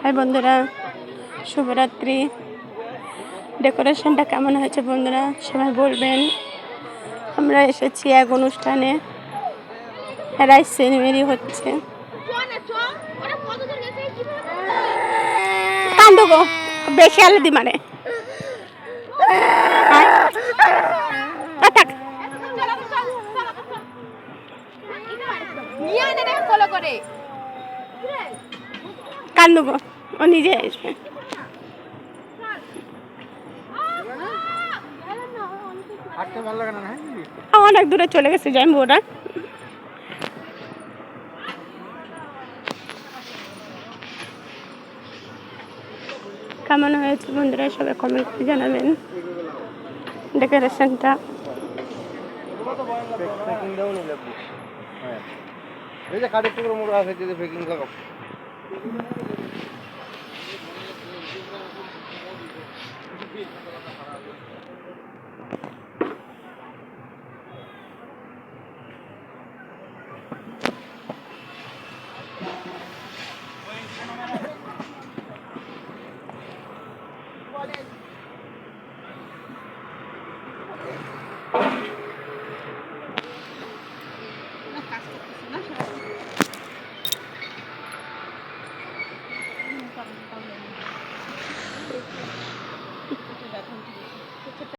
High বন্ধুরা, শুভরাত্রি। ডেকোরেশনটা কেমন হয়েছে বন্ধুরা সবাই বলবেন। আমরা এসেছি এক অনুষ্ঠানে, রাইস সেরিমনি হচ্ছে। কান্দগো বেশি আলাদি মানে কান্দগো ও নিজে আসবে। অনেক দূরে চলে গেছে যাইবো ওরা। কেমন হয়েছে বন্ধুরা সবাই কমেন্ট করে জানাবেন ডেকোরেশনটা।